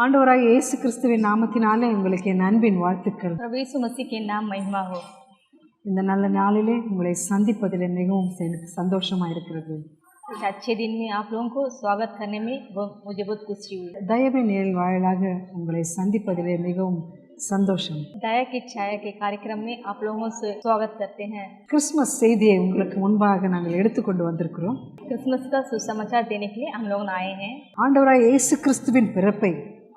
ஆண்டவராகிய இயேசு கிறிஸ்துவின் நாமத்தினாலே உங்களுக்கு என் அன்பின் வாழ்த்துக்கள். प्रभु यीशु मसीह के नाम महिमा हो। இந்த நல்ல நாளிலே உங்களை சந்திப்பதில் மிகவும் எனக்கு சந்தோஷமா இருக்கிறது. इस अच्छे दिन में आप लोगों को स्वागत करने में मुझे बहुत खुशी हुई। தயவின் நிழல் வாயிலாக உங்களை சந்திப்பதிலே மிகவும் சந்தோஷம். दया की छाया के कार्यक्रम में आप लोगों से स्वागत करते हैं। கிறிஸ்மஸ் செய்தியை உங்களுக்கு முன்பாக நாங்கள் எடுத்துக்கொண்டு வந்திருக்கிறோம். क्रिसमस का सुसमाचार देने के लिए हम लोग आए हैं। ஆண்டவராகிய இயேசு கிறிஸ்துவின் பிறப்பை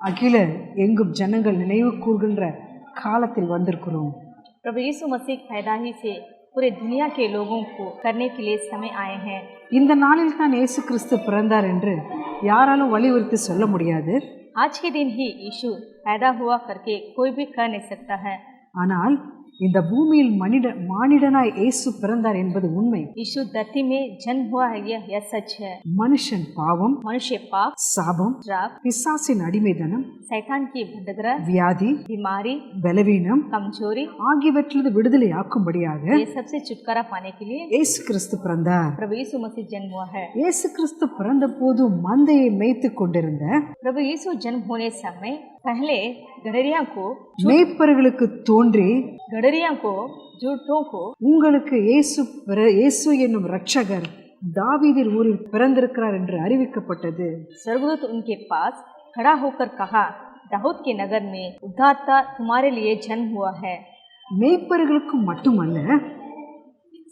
அகில எங்கும் ஜனங்கள் நினைவு கூர்கின்ற காலத்தில் வந்திருக்கிறோம். प्रभु यीशु मसीह पैदाइश से पूरे दुनिया के लोगों को करने के लिए समय आए हैं। இந்த நாளில் தான் இயேசு கிறிஸ்து பிறந்தார் என்று யாராலும் வலியுறுத்தி சொல்ல முடியாது. आज के दिन ही यीशु पैदा हुआ करके कोई भी कह नहीं सकता है। ஆனால் இந்த பூமியில் மானிடனாய் இயேசு பிறந்தார் என்பது உண்மை. यीशु धरती में जन्म हुआ है, यह सच है। மனுஷன் பாவம், मनुष्य पाप, சாபம், श्राप, பிசாசின் அடிமைதனம், शैतान की बदग्रह, வியாதி, बीमारी, பலவீனம் कमजोरी ஆகியவற்றிலிருந்து விடுதலை ஆக்கும்படியாக ये सबसे छुटकारा पाने के लिए இயேசு கிறிஸ்து பிறந்தார். प्रभु यीशु मसीह जन्म हुआ है। இயேசு கிறிஸ்து பிறந்த போது மந்தையை மேய்த்து கொண்டிருந்த प्रभु यीशु जन्म होने समय पहले गडरिया को மேய்ப்பர்களுக்கு தோன்றி झूठों को உங்களுக்கு இயேசு என்னும் இரட்சகர் தாவீதின் ஊரில் பிறந்திருக்கிறார் என்று அறிவிக்கப்பட்டது. स्वर्गदूत उनके पास खड़ा होकर कहा, दाऊद के नगर में उद्धारता तुम्हारे लिए जन्म हुआ है। மேய்ப்பர்களுக்கு மட்டுமல்ல,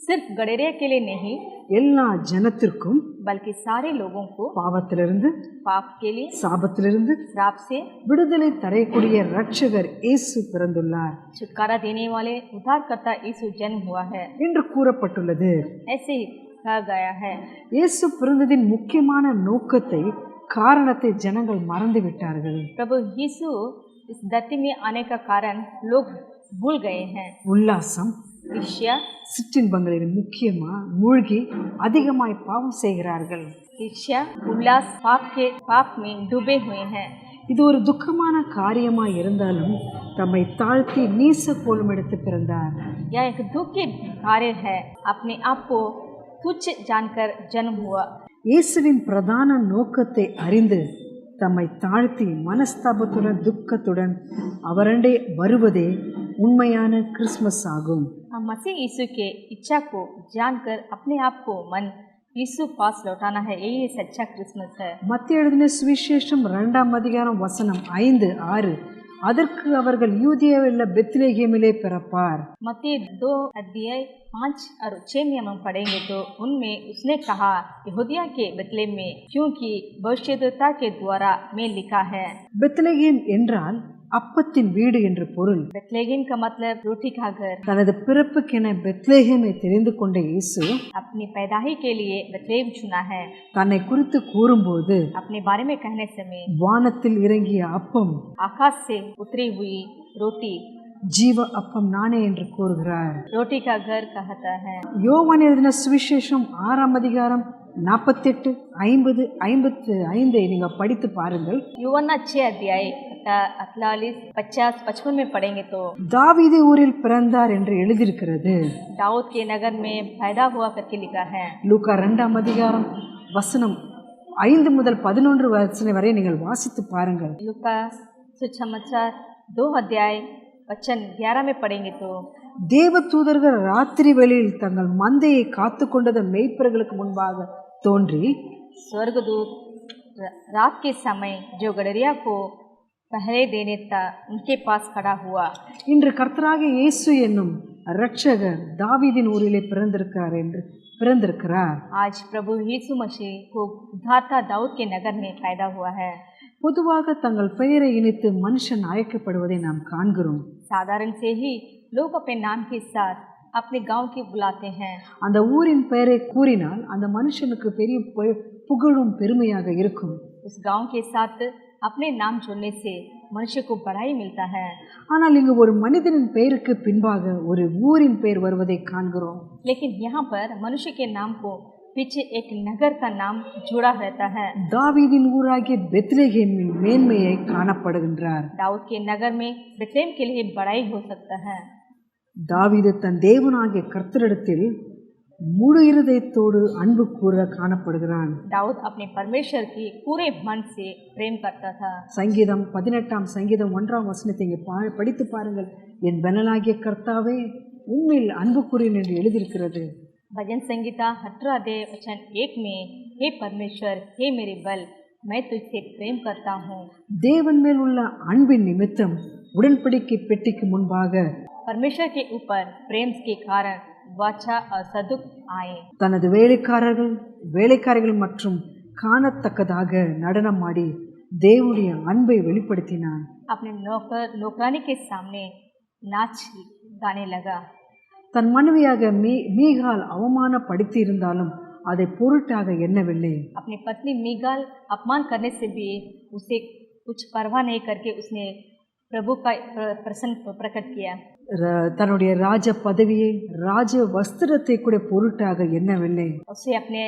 सिर्फ गडरिया के लिए नहीं, எல்லா ஜனத்திற்கும் बल्कि सारे लोगों को பாவத்திலிருந்து, पाप के लिए, சாபத்திலிருந்து श्राप से விடுதலை தரக்கூடிய இரட்சகர் இயேசு பிறந்துள்ளார் छुटकारा देने वाले उद्धारकर्ता यीशु जन्म हुआ है என்று கூறப்பட்டுள்ளது. ऐसे ही कहा गया है। இயேசு பிறந்ததின் முக்கியமான நோக்கத்தை, காரணத்தை ஜனங்கள் மறந்து விட்டார்கள். प्रभु यीशु इस धरती में आने का कारण लोग भूल गए हैं। உல்லாசம், ईर्ष्या, சிற்றின்பங்களில் முக்கியமா மூழ்கி அதிகமாய் பாவம் செய்கிறார்கள். ईर्ष्या, उल्लास, पाप में डूबे हुए हैं। இது ஒரு துக்கமான காரியமாய் இருந்தாலும் தம்மை தாழ்த்தி நீச கோலம் எடுத்து பிறந்தார். यह एक दुख की कार्य है, अपने आप को तुच्छ जानकर जन्म हुआ। இயேசுவின் பிரதான நோக்கத்தை அறிந்து தம்மை தாழ்த்தி மனஸ்தாபத்துடன் துக்கத்துடன் அவரண்டே வருவதே உண்மையான கிறிஸ்மஸ் ஆகும். हम मसीह यीशु के इच्छा को जानकर अपने आप को मन यीशु पास लौटाना है, यही सच्चा क्रिसमस है। மத்திய எழுதின சுவிசேஷம் 2ஆம் அதிகாரம் வசனம் 5, 6, அதற்கு அவர்கள் யூதேயாவில் பெத்லெகேமிலே பிறப்பார். मत्ती 2 अध्याय 5 और 6 में हम पढ़ेंगे तो उनमें उसने कहा, यहूदिया के बेतलेहम में, क्योंकि भविष्यद्वक्ता के द्वारा में लिखा है। பெத்லெகேம் என்றால் அப்பத்தின் வீடு என்று பொருள். बेतलेहम का मतलब रोटी का घर। தனது பிறப்புக்கென பெத்லெகேமை தெரிந்து கொண்ட இயேசு अपनी पैदाही के लिए बेतलेहम चुना है। தன்னை குறித்து கூறும்போது अपने बारे में कहने समय வானத்தில் இறங்கிய அப்பம், आकाश से उतरी हुई रोटी, ஜீவ அப்பம் நானே என்று கூறுகிறார். रोटी का घर कहता है। யோவான் எழுதின சுவிசேஷம் 6ஆம் அதிகாரம் 48, 50, 55 நீங்க படித்து பாருங்கள். यूहन्ना 6 अध्याय 48, 50, 55 में पढ़ेंगे तो தாவீது ஊரில் பிறந்தார் என்று எழுதியிருக்கிறது. दाऊद के नगर में पैदा हुआ करके लिखा है। லூக்கா 2ஆம் அதிகாரம் வசனம் 5 முதல் 11 வசனம் வரை நீங்கள் வாசித்து பாருங்கள். लूका सुसमाचार 2 अध्याय वचन 11 में पढ़ेंगे तो தேவ தூதர்கள் ராத்திரி வேளையில் தங்கள் மந்தையை காத்து கொண்டது மேய்ப்பர்களுக்கு முன்பாக தோன்றி स्वर्गदूत रात के समय जो गडरिया को पहरे देने था उनके पास खड़ा हुआ। இன்று கர்த்தராகிய இயேசு என்னும் இரட்சகர் தாவீதின் ஊரிலே பிறந்திருக்கிறார். आज प्रभु यीशु मसीह को उद्धारता दाऊद के नगर में पैदा हुआ है। பொதுவாக தங்கள் பெயரை இணைத்து மனுஷன் அழைக்கப்படுவதை நாம் காண்கிறோம். साधारण से ही लोग अपने नाम के साथ अपने गांव के बुलाते हैं। அந்த ஊரின் பெயரை கூறினால் அந்த மனுஷனுக்கு பெரிய புகழும் பெருமையாக இருக்கும். उस गांव के साथ अपने नाम जोड़ने से मनुष्य को बड़ाई मिलता है। ஆனால் இங்கு ஒரு மனிதனின் பெயருக்கு பின்பாக ஒரு ஊரின் பெயர் வருவதை காண்கிறோம். लेकिन यहाँ पर मनुष्य के नाम को पीछे एक नगर का नाम जुड़ा रहता है। தாவீதின் ஊராகிய பெத்லெகேமின் மேன்மையை காணப்படுகின்றார். दाऊद के नगर में बेतलेहम के लिए बड़ाई हो सकता है। தாவீது தன் தேவனாகிய கர்த்தரிடத்தில் முழு இருதயத்தோடு அன்பு கூற காணப்படுகிறான். दाऊद अपने परमेश्वर की पूरे मन से प्रेम करता था। சங்கீதம் 18 சங்கீதம் 1 இங்கே படித்து பாருங்கள். என் பலனாகிய கர்த்தாவே உம்மில் அன்பு கூறினேன் என்று எழுதியிருக்கிறது. भजन संगीता 18 वचन 1 में, हे परमेश्वर, हे मेरे बल, मैं तुझसे प्रेम करता हूँ। தேவன் மேல் உள்ள அன்பின் நிமித்தம் உடன்படிக்கை பெட்டிக்கு முன்பாக परमेश्वर के ऊपर प्रेम के कारण वाचा और सदुक आए। தனது வேலைக்காரர்கள் மற்றும் காணத்தக்கதாக நடனமாடி தேவனுடைய அன்பை வெளிப்படுத்தினான். अपने नौकरानी के सामने नाच गाने लगा। தன் மனைவியாக மீகால் அவமானப்படுத்தி இருந்தாலும் அதை பொருட்டாக எண்ணவில்லை. अपनी पत्नी मीगाल अपमान करने से भी उसे कुछ परवाह नहीं करके उसने प्रभु का प्रसन्न प्रकट किया। தன்னுடைய ராஜ பதவியை ராஜ வஸ்திரத்தை கூட பொருட்டாக எண்ணவில்லை. उसे अपने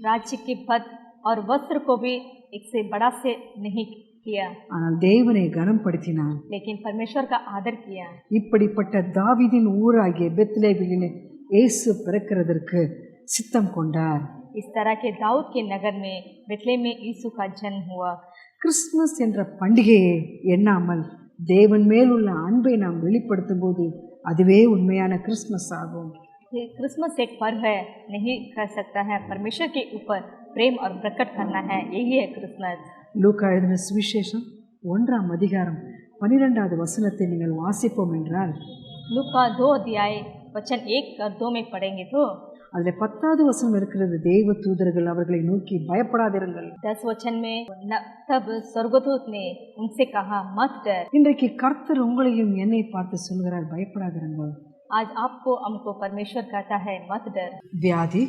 राज्य के पद और वस्त्र को भी एक से बड़ा से नहीं किया, ஆனால் தேவனை கனப்படுத்தினான். लेकिन परमेश्वर का आदर किया। இப்படிப்பட்ட தாவீதின் ஊராகிய பெத்லேஹேமிலே இயேசு பிறக்கிறதற்கு சித்தம் கொண்டார். इस तरह के दाऊद के नगर में बेथलेहम में यीशु का जन्म हुआ। கிறிஸ்துமஸ் என்ற பண்டிகையை எண்ணாமல் தேவன் மேல் உள்ள அன்பை நாம் வெளிப்படுத்தும் போது அதுவே உண்மையான கிறிஸ்துமஸ் ஆகும். क्रिसमस एक पर्व है, नहीं कर सकता है, परमेश्वर के ऊपर प्रेम और प्रकट करना है, यही है क्रिसमस। லூக்கா எழுதின சுவிசேஷம் 1:12 நீங்கள் வாசிப்போம் என்றால், लूका 2 अध्याय वचन 1 और 2 में पढ़ेंगे तो அதில் 10 இருக்கிறது. தேவ தூதர்கள் அவர்களை நோக்கி பயப்படாதிருங்கள். 10 वचन में तब स्वर्गदूत ने उनसे कहा मत डर। இன்றைக்கு கர்த்தர் உங்களையும் என்னை பார்த்து சொல்கிறார், பயப்படாதிருங்கள். आज आपको हमको परमेश्वर कहता है मत डर। வியாதி,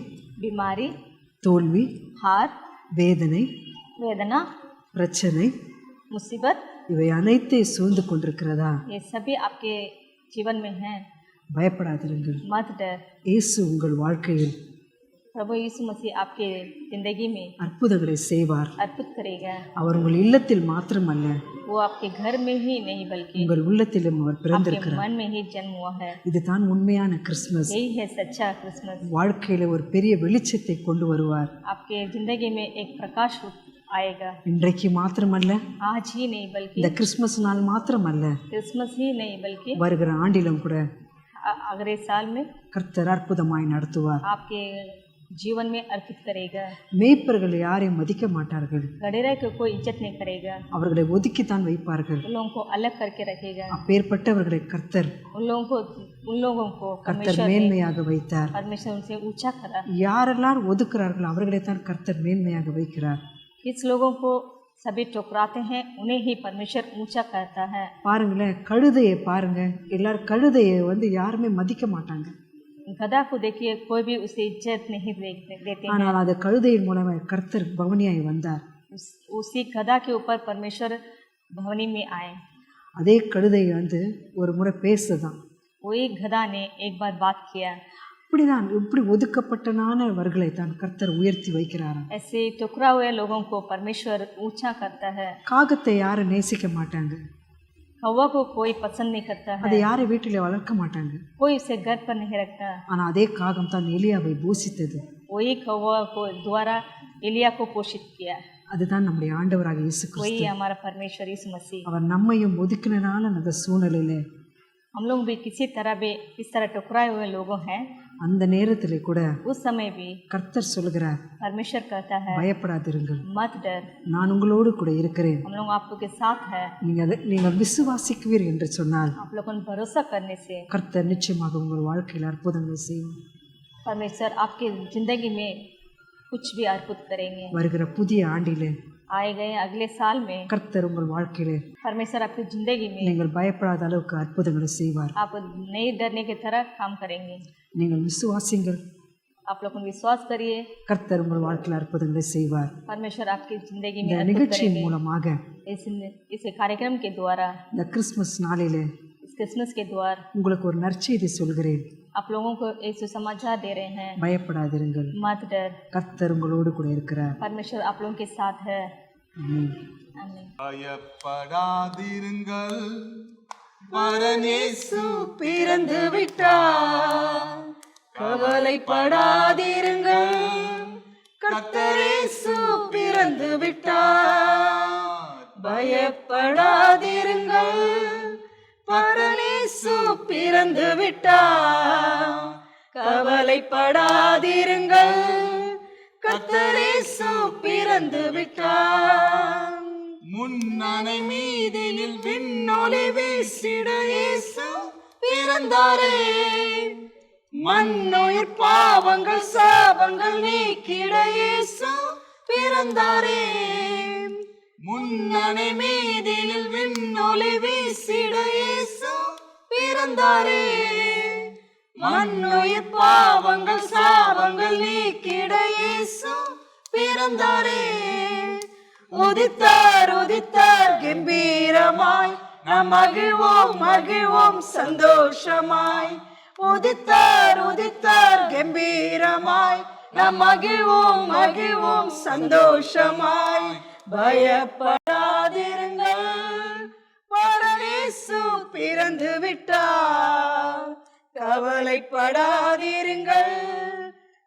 बीमारी, தோல்வி, हार, வேதனை, वेदना, பிரச்சனை, मुसीबत, இவை அனைத்தை சூழ்ந்து கொண்டிருக்கிறதா? ये सभी आपके जीवन में हैं, பயப்படாதிருங்கள். मत डर। இயேசு உங்கள் வாழ்க்கையில் प्रभु यीशु मसीह आपके जिंदगी में அற்புதங்களை செய்வார். अर्पित करेगा। அவர் உங்கள் இல்லத்தில் மாத்திரமல்ல, वो आपके घर में ही नहीं बल्कि உங்கள் உள்ளத்திலும் அவர் आपके பிறந்திருக்கிறார். मन में ही जन्म हुआ है। இதுதான் உண்மையான கிறிஸ்துமஸ். यही है सच्चा क्रिसमस। வாழ்க்கையில ஒரு பெரிய வெளிச்சத்தை கொண்டு வருவார். आपके जिंदगी में एक प्रकाश आएगा। இன்றைக்கு மாத்திரமல்ல, आज ही नहीं बल्कि இந்த கிறிஸ்துமஸ் நாள் மாத்திரமல்ல, क्रिसमस ही नहीं बल्कि வருகிற ஆண்டிலும் கூட अगले साल में கர்த்தர் அற்புதமாய் நடத்துவார். आपके जीवन में अर्पित करेगा। மேய்ப்பர்கள் யாரையும் மதிக்க மாட்டார்கள். गडेरा को कोई इज्जत नहीं करेगा, அவர்களை ஒதுக்கித்தான் வைப்பார்கள். उन लोगों को अलग करके रखेगा। அப்பேற்பட்டவர்களை கர்த்தர் उन लोगों को கர்த்தர் மேன்மையாக வைத்தார். परमेश्वर उनसे ऊंचा करा। யாரெல்லாம் ஒதுக்குறார்களோ அவர்களைத்தான் கர்த்தர் மேன்மையாக வைக்கிறார். किस लोगों को सभी ठुकराते हैं उन्हें ही परमेश्वर ऊंचा करता है। பாருங்களேன், கழுதையை பாருங்க, எல்லாரும் கழுதையை யாருமே மதிக்க மாட்டாங்க. गधा को देखिए, कोई भी उसे इज्जत नहीं देते हैं। ஆனால் அது கழுதையின் மூலமாக கர்த்தர் பவனியாய் வந்தார். उसी गधा के ऊपर परमेश्वर भवनी में आए। அதே கழுதை ஒரு முறை பேசுதான். वही गधा ने एक बार बात किया। இப்படிதான் இப்படி ஒதுக்கப்பட்டவர்களை தான் கர்த்தர் உயர்த்தி வைக்கிறாராம். ऐसे टुकड़ा हुए लोगों को परमेश्वर ऊंचा करता है। காகத்தை யாரும் நேசிக்க மாட்டாங்க, कौवा को कोई पसंद नहीं करता है, அதை யாரும் வீட்டில் வளர்க்க மாட்டாங்க. कोई उसे घर पर नहीं रखता। ஆனால் அதே காகம் தான் எலியாவை போஷித்தது. वही कौवा को द्वारा एलिया को पोषित किया। அதுதான் நம்முடைய ஆண்டவராக இயேசு वही கிறிஸ்து. हमारा परमेश्वर यीशु मसीह। அவர் நம்மையும் ஒதுக்கினால அந்த சூழ்நிலையில हम लोग भी किसी तरह भी इस तरह टुकराए हुए लोगों हैं। அந்த நேரத்திலே கூட उस समय भी கர்த்தர் சொல்கிறார், परमेश्वर कहता है பயப்படாதிருங்கள், मत डर, நான் உங்களோடு கூட இருக்கிறேன். हम लोग आपके साथ है। நீங்கள் விசுவாசிக்குவீர் என்று சொன்னால் आप लोगों ने भरोसा करने से கர்த்தர் நிச்சயமாக உங்கள் வாழ்க்கையில் அற்புதங்களை செய்வார். परमेश्वर आपके जिंदगी में कुछ भी अर्पित करेंगे। வருகிற புதிய ஆண்டிலே आए गए अगले साल में கர்த்தர் உங்கள் வாழ்க்கையிலே परमेश्वर आपकी जिंदगी में நீங்கள் பயப்படாத அளவுக்கு அற்புதங்களை செய்வார். आप नहीं डरने की तरह काम करेंगे। நீங்கள் விசுவாசிங்கள், आप लोग विश्वास करिए, கர்த்தர் உங்கள் வாழ்க்கையில் அற்புதங்களை செய்வார். परमेश्वर आपकी जिंदगी में இந்த अर्पित நிகழ்ச்சியின் करेंगे। மூலமாக इस कार्यक्रम के द्वारा, இந்த கிறிஸ்துமஸ் நாளிலே इस क्रिसमस के द्वारा உங்களுக்கு ஒரு நற்செய்தி சொல்கிறேன். आप लोगों को एक सुसमाचार दे रहे हैं, பயப்படாதிருங்கள், मत डर, கர்த்தர் உங்களோடு கூட இருக்கிறார். परमेश्वर आप लोगों के साथ है। ஆமென். आमीन। பயப்படாதிருங்கள், பரன் இயேசு பிறந்து விட்டார். கவலைப்படாதிருங்கள், கர்த்தர் இயேசு பிறந்து விட்டார். பயப்படாதிருங்கள், பரன் இயேசு பிறந்து விட்டார். கவலைப்படாதிருங்கள், கர்த்தர் இயேசு பிறந்து விட்டார். முன்னணை மீதினில் விண்ணொளி வீசிட இயேசு பிறந்தாரே. மண்ணுயிர் பாவங்கள் சாபங்கள் நீக்கிட இயேசு பிறந்தாரே. முன்னணை மீதினில் விண்ணொளி வீசிட இயேசு பிறந்தாரே. மண்ணுயிர் பாவங்கள் சாபங்கள் நீக்கிட இயேசு பிறந்தாரே. உதித்தார் உதித்தார் கம்பீரமாய், நாம் மகிழ்வோம் மகிழ்வோம் சந்தோஷமாய். உதித்தார் உதித்தார் கம்பீரமாய், நாம் மகிழ்வோம் மகிழ்வோம் சந்தோஷமாய். பயப்படாதிருங்கள், பரன் இயேசு பிறந்து விட்டார். கவலைப்படாதிருங்கள்,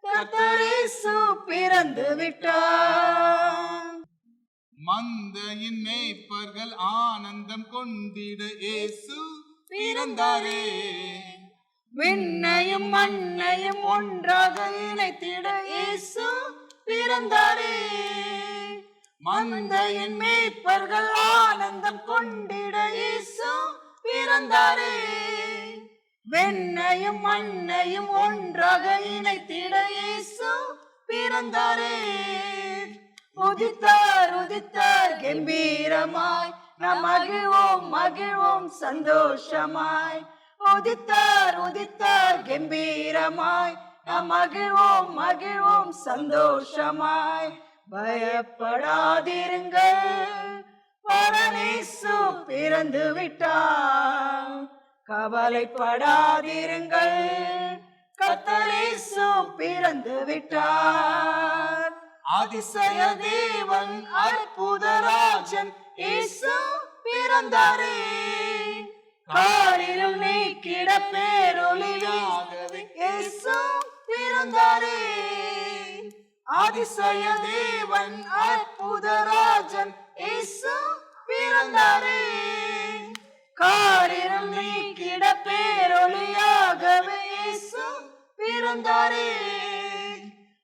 கர்த்தர் இயேசு பிறந்து விட்டார். மந்தையின் மேய்ப்பர்கள் ஆனந்தம் கொண்டிட இயேசு பிறந்தாரே. விண்ணையும் மண்ணையும் ஒன்றாக இணைத்திட இயேசு பிறந்தாரே. மந்தையின் மேய்ப்பர்கள் ஆனந்தம் கொண்டிட இயேசு பிறந்தாரே. விண்ணையும் மண்ணையும் ஒன்றாக இணைத்திட இயேசு பிறந்தாரே. உதித்தார் உதித்தார் கம்பீரமாய், நாம் மகிழ்வோம் மகிழ்வோம் சந்தோஷமாய். உதித்தார் உதித்தார் கம்பீரமாய், நாம் மகிழ்வோம் மகிழ்வோம் சந்தோஷமாய். பயப்படாதிருங்கள், பரன் இயேசு பிறந்து விட்டார். கவலைப்படாதிருங்கள், கர்த்தர் இயேசு பிறந்து விட்டார். அதிசய தேவன் அற்புதராஜன் இயேசு பிறந்தாரே. காரில் நீக்கிட பேரொளியாகவே இயேசு பிறந்தாரே. அதிசய தேவன் அற்புதராஜன் இயேசு பிறந்தாரே. காரில் நீக்கிட பேரொளியாகவே இயேசு பிறந்தாரே.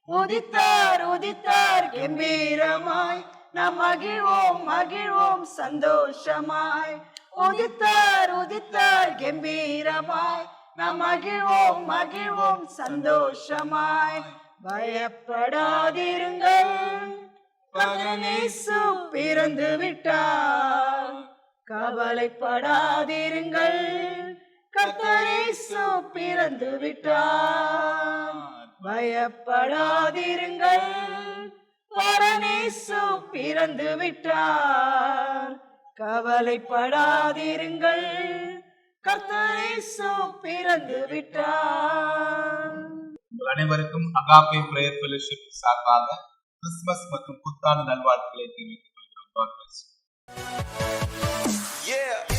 உதித்தார் உதித்தார் கம்பீரமாய், நாம் மகிழ்வோம் மகிழ்வோம் சந்தோஷமாய். உதித்தார் உதித்தார் கம்பீரமாய், நாம் மகிழ்வோம் மகிழ்வோம் சந்தோஷமாய். பயப்படாதிருங்கள், பரன் இயேசு பிறந்து விட்டார். கவலைப்படாதிருங்கள், கர்த்தர் இயேசு பிறந்து விட்டார். பயப்படாதிருங்கள், பரன் இயேசு பிறந்து விட்டார். கவலைப்படாதிருங்கள், கர்த்தர் இயேசு பிறந்து விட்டார். உங்கள் அனைவருக்கும் அகாபே பிரேயர் ஃபெலோஷிப் சார்பாக கிறிஸ்துமஸ் மற்றும் புத்தாண்டு நல்வாழ்த்துக்களை தெரிவித்துக் கொள்கிறோம். God bless you. Yeah.